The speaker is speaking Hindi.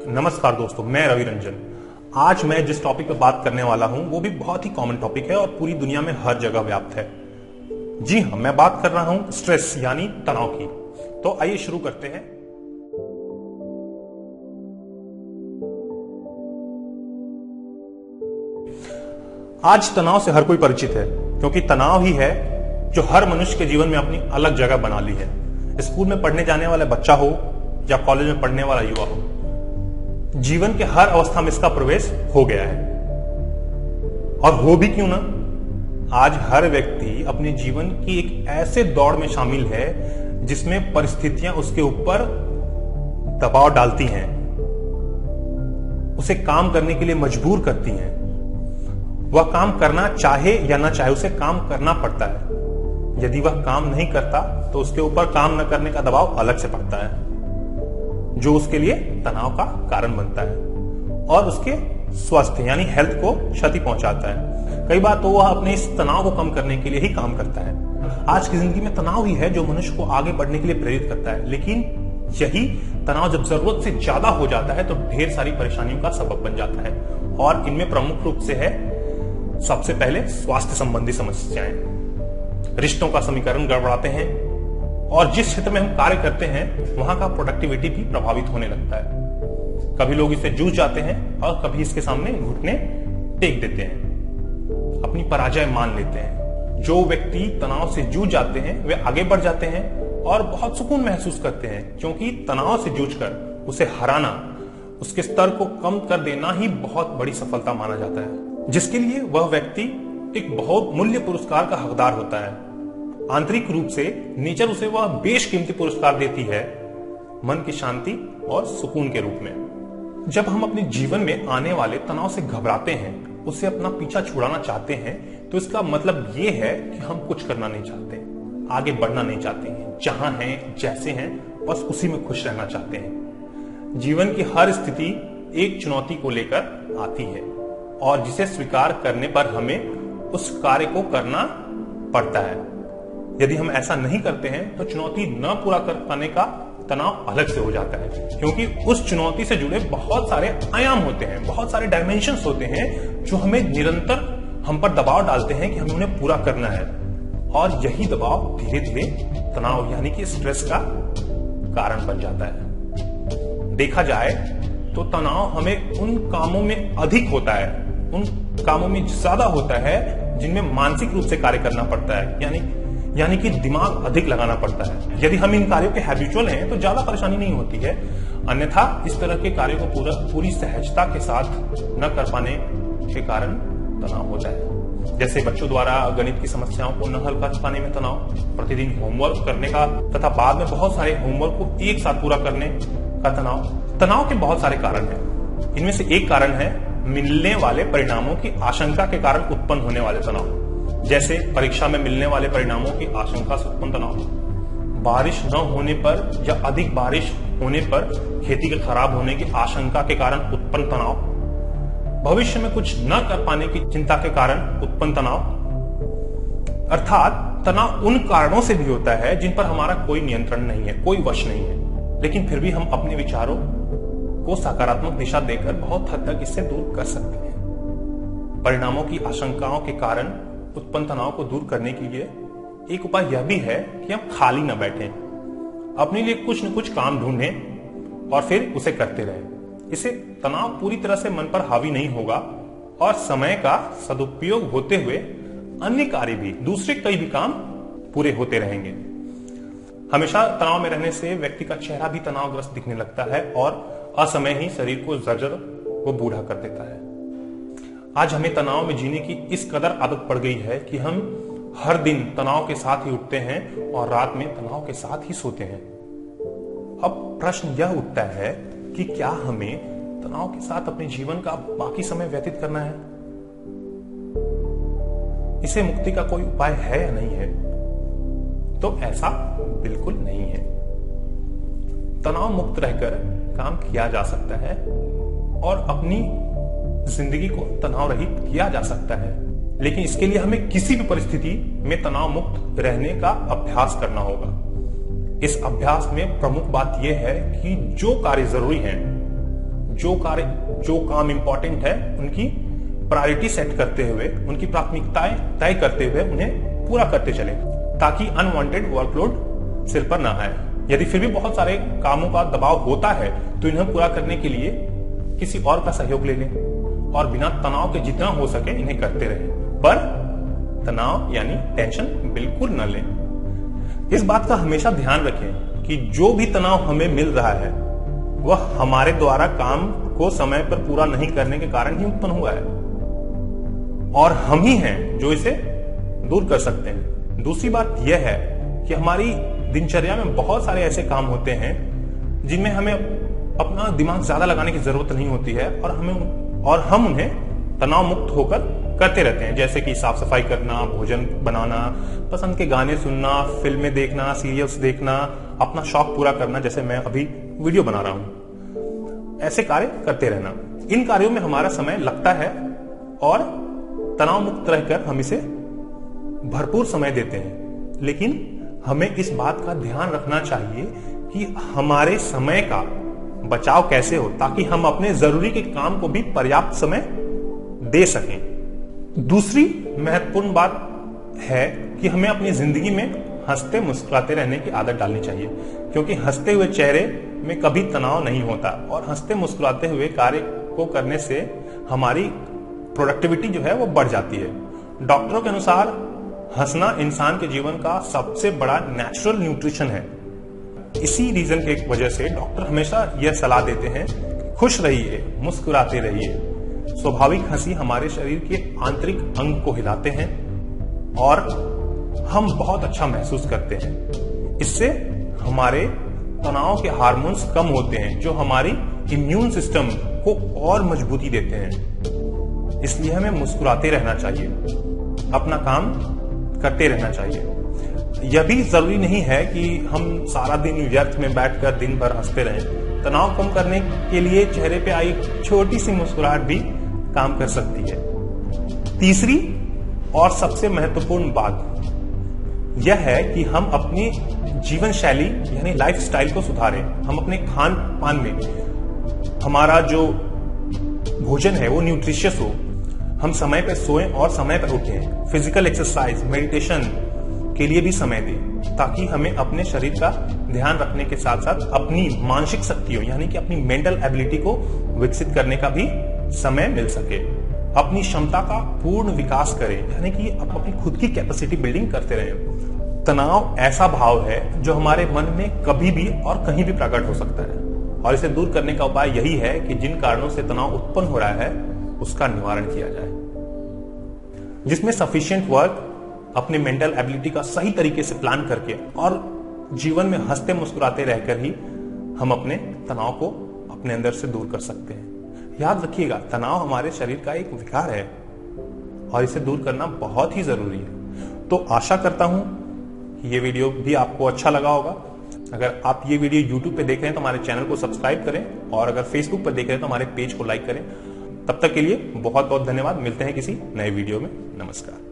नमस्कार दोस्तों, मैं रवि रंजन। आज मैं जिस टॉपिक पे बात करने वाला हूं वो भी बहुत ही कॉमन टॉपिक है और पूरी दुनिया में हर जगह व्याप्त है। जी हां, मैं बात कर रहा हूं स्ट्रेस यानी तनाव की। तो आइए शुरू करते हैं। आज तनाव से हर कोई परिचित है, क्योंकि तनाव ही है जो हर मनुष्य के जीवन में अपनी अलग जगह बना ली है। स्कूल में पढ़ने जाने वाला बच्चा हो या कॉलेज में पढ़ने वाला युवा हो, जीवन के हर अवस्था में इसका प्रवेश हो गया है। और हो भी क्यों ना, आज हर व्यक्ति अपने जीवन की एक ऐसे दौड़ में शामिल है जिसमें परिस्थितियां उसके ऊपर दबाव डालती हैं, उसे काम करने के लिए मजबूर करती हैं। वह काम करना चाहे या ना चाहे, उसे काम करना पड़ता है। यदि वह काम नहीं करता तो उसके ऊपर काम न करने का दबाव अलग से पड़ता है, जो उसके लिए तनाव का कारण बनता है और उसके स्वास्थ्य यानी हेल्थ को क्षति पहुंचाता है। कई बार तो वह अपने इस तनाव को कम करने के लिए ही काम करता है। आज की जिंदगी में तनाव ही है जो मनुष्य को आगे बढ़ने के लिए प्रेरित करता है, लेकिन यही तनाव जब जरूरत से ज्यादा हो जाता है तो ढेर सारी परेशानियों का सबब बन जाता है। और इनमें प्रमुख रूप से है सबसे पहले स्वास्थ्य संबंधी समस्याएं। रिश्तों का समीकरण गड़बड़ाते हैं और जिस क्षेत्र में हम कार्य करते हैं वहां का प्रोडक्टिविटी भी प्रभावित होने लगता है। कभी लोग इससे जूझ जाते हैं और कभी इसके सामने घुटने टेक देते हैं, अपनी पराजय मान लेते हैं। जो व्यक्ति तनाव से जूझ जाते हैं वे आगे बढ़ जाते हैं और बहुत सुकून महसूस करते हैं, क्योंकि तनाव से जूझकर उसे हराना, उसके स्तर को कम कर देना ही बहुत बड़ी सफलता माना जाता है, जिसके लिए वह व्यक्ति एक बहुत मूल्य पुरस्कार का हकदार होता है। आंतरिक रूप से नेचर उसे वह बेशकीमती पुरस्कार देती है, मन की शांति और सुकून के रूप में। जब हम अपने जीवन में आने वाले तनाव से घबराते हैं, उससे अपना पीछा छुड़ाना चाहते हैं, तो इसका मतलब ये है कि हम कुछ करना नहीं चाहते, आगे बढ़ना नहीं चाहते हैं। जहां हैं, जैसे हैं, बस उसी में खुश रहना चाहते हैं। जीवन की हर स्थिति एक चुनौती को लेकर आती है और जिसे स्वीकार करने पर हमें उस कार्य को करना पड़ता है। यदि हम ऐसा नहीं करते हैं तो चुनौती न पूरा कर पाने का तनाव अलग से हो जाता है, क्योंकि उस चुनौती से जुड़े बहुत सारे आयाम होते हैं, बहुत सारे डायमेंशंस होते हैं जो हमें निरंतर हम पर दबाव डालते हैं कि हमें उन्हें पूरा करना है। और यही दबाव धीरे धीरे तनाव यानी कि स्ट्रेस का कारण बन जाता है। देखा जाए तो तनाव हमें उन कामों में अधिक होता है, उन कामों में ज्यादा होता है जिनमें मानसिक रूप से कार्य करना पड़ता है, यानी कि दिमाग अधिक लगाना पड़ता है। यदि हम इन कार्यों के हैबिचुअल हैं तो ज्यादा परेशानी नहीं होती है, अन्यथा इस तरह के कार्यों को पूरी सहजता के साथ न कर पाने के कारण तनाव होता है। जैसे बच्चों द्वारा गणित की समस्याओं को न हल कर पाने में तनाव, प्रतिदिन होमवर्क करने का तथा बाद में बहुत सारे होमवर्क को एक साथ पूरा करने का तनाव। तनाव के बहुत सारे कारण हैं। इनमें से एक कारण है मिलने वाले परिणामों की आशंका के कारण उत्पन्न होने वाले तनाव, जैसे परीक्षा में मिलने वाले परिणामों की आशंका से उत्पन्न तनाव, बारिश न होने पर या अधिक बारिश होने पर खेती के खराब होने की आशंका के कारण उत्पन्न तनाव, भविष्य में कुछ न कर पाने की चिंता के कारण उत्पन्न तनाव। अर्थात तनाव उन कारणों से भी होता है जिन पर हमारा कोई नियंत्रण नहीं है, कोई वश नहीं है, लेकिन फिर भी हम अपने विचारों को सकारात्मक दिशा देकर बहुत हद तक इससे दूर कर सकते हैं। परिणामों की आशंकाओं के कारण उत्पन्न तनाव को दूर करने के लिए एक उपाय यह भी है कि हम खाली न बैठें, अपने लिए कुछ न कुछ काम ढूंढें और फिर उसे करते रहें। इससे तनाव पूरी तरह से मन पर हावी नहीं होगा और समय का सदुपयोग होते हुए अन्य कार्य भी, दूसरे कई भी काम पूरे होते रहेंगे। हमेशा तनाव में रहने से व्यक्ति का चेहरा भी तनावग्रस्त दिखने लगता है और असमय ही शरीर को जर्जर व बूढ़ा कर देता है। आज हमें तनाव में जीने की इस कदर आदत पड़ गई है कि हम हर दिन तनाव के साथ ही उठते हैं और रात में तनाव के साथ ही सोते हैं। अब प्रश्न यह उठता है कि क्या हमें तनाव के साथ अपने जीवन का बाकी समय व्यतीत करना है? इसे मुक्ति का कोई उपाय है या नहीं है? तो ऐसा बिल्कुल नहीं है। तनाव मुक्त रहकर काम किया जा सकता है और अपनी जिंदगी को तनाव रहित किया जा सकता है, लेकिन इसके लिए हमें किसी भी परिस्थिति में तनाव मुक्त रहने का अभ्यास करना होगा। इस अभ्यास में प्रमुख बात यह है कि जो कार्य जरूरी हैं, जो काम इंपॉर्टेंट है उनकी प्रायोरिटी सेट करते हुए, उनकी प्राथमिकताएं तय करते हुए उन्हें पूरा करते चले, ताकि अनवांटेड वर्कलोड सिर पर ना आए। यदि फिर भी बहुत सारे कामों का दबाव होता है तो इन्हें पूरा करने के लिए किसी और का सहयोग ले लें और बिना तनाव के जितना हो सके इन्हें करते रहें, पर तनाव यानी टेंशन बिल्कुल न लें। इस बात का हमेशा ध्यान रखें कि जो भी तनाव हमें मिल रहा है वह हमारे द्वारा काम को समय पर पूरा नहीं करने के कारण ही उत्पन्न हुआ है और हम ही हैं जो इसे दूर कर सकते हैं। दूसरी बात यह है कि हमारी दिनचर्या में बहुत सारे ऐसे काम होते हैं जिनमें हमें अपना दिमाग ज्यादा लगाने की जरूरत नहीं होती है और हम उन्हें तनाव मुक्त होकर करते रहते हैं, जैसे कि साफ सफाई करना, भोजन बनाना, पसंद के गाने सुनना, फिल्में देखना, सीरियल्स देखना, अपना शौक पूरा करना, जैसे मैं अभी वीडियो बना रहा हूं। ऐसे कार्य करते रहना, इन कार्यों में हमारा समय लगता है और तनाव मुक्त रहकर हम इसे भरपूर समय देते हैं। लेकिन हमें इस बात का ध्यान रखना चाहिए कि हमारे समय का बचाव कैसे हो, ताकि हम अपने जरूरी के काम को भी पर्याप्त समय दे सकें। दूसरी महत्वपूर्ण बात है कि हमें अपनी जिंदगी में हंसते मुस्कुराते रहने की आदत डालनी चाहिए, क्योंकि हंसते हुए चेहरे में कभी तनाव नहीं होता और हंसते मुस्कुराते हुए कार्य को करने से हमारी प्रोडक्टिविटी जो है वो बढ़ जाती है। डॉक्टरों के अनुसार हंसना इंसान के जीवन का सबसे बड़ा नेचुरल न्यूट्रिशन है। इसी रीजन के वजह से डॉक्टर हमेशा यह सलाह देते हैं, खुश रहिए, मुस्कुराते रहिए। स्वाभाविक हंसी हमारे शरीर के आंतरिक अंग को हिलाते हैं और हम बहुत अच्छा महसूस करते हैं। इससे हमारे तनाव के हार्मोन्स कम होते हैं जो हमारी इम्यून सिस्टम को और मजबूती देते हैं। इसलिए हमें मुस्कुराते रहना चाहिए, अपना काम करते रहना चाहिए। यह भी जरूरी नहीं है कि हम सारा दिन व्यर्थ में बैठकर दिन भर हंसते रहें। तनाव कम करने के लिए चेहरे पे आई छोटी सी मुस्कुराहट भी काम कर सकती है। तीसरी और सबसे महत्वपूर्ण बात यह है कि हम अपनी जीवन शैली यानी लाइफस्टाइल को सुधारें। हम अपने खान पान में हमारा जो भोजन है वो न्यूट्रिशियस हो, हम समय पर सोएं और समय पर उठें, फिजिकल एक्सरसाइज, मेडिटेशन के लिए भी समय दें, ताकि हमें अपने शरीर का ध्यान रखने के साथ साथ अपनी मानसिक शक्तियों यानी कि अपनी मेंटल एबिलिटी को विकसित करने का भी समय मिल सके। अपनी क्षमता का पूर्ण विकास करें, यानी कि अपनी खुद की कैपेसिटी बिल्डिंग करते रहें। तनाव ऐसा भाव है जो हमारे मन में कभी भी और कहीं भी प्रकट हो सकता है और इसे दूर करने का उपाय यही है कि जिन कारणों से तनाव उत्पन्न हो रहा है उसका निवारण किया जाए, जिसमें सफिशिएंट वर्क, अपने मेंटल एबिलिटी का सही तरीके से प्लान करके और जीवन में हंसते मुस्कुराते रहकर ही हम अपने तनाव को अपने अंदर से दूर कर सकते हैं। याद रखिएगा, तनाव हमारे शरीर का एक विकार है और इसे दूर करना बहुत ही जरूरी है। तो आशा करता हूं कि ये वीडियो भी आपको अच्छा लगा होगा। अगर आप ये वीडियो YouTube पे देख रहे हैं तो हमारे चैनल को सब्सक्राइब करें और अगर Facebook पर देख रहे हैं तो हमारे पेज को लाइक करें। तब तक के लिए बहुत बहुत धन्यवाद। मिलते हैं किसी नए वीडियो में। नमस्कार।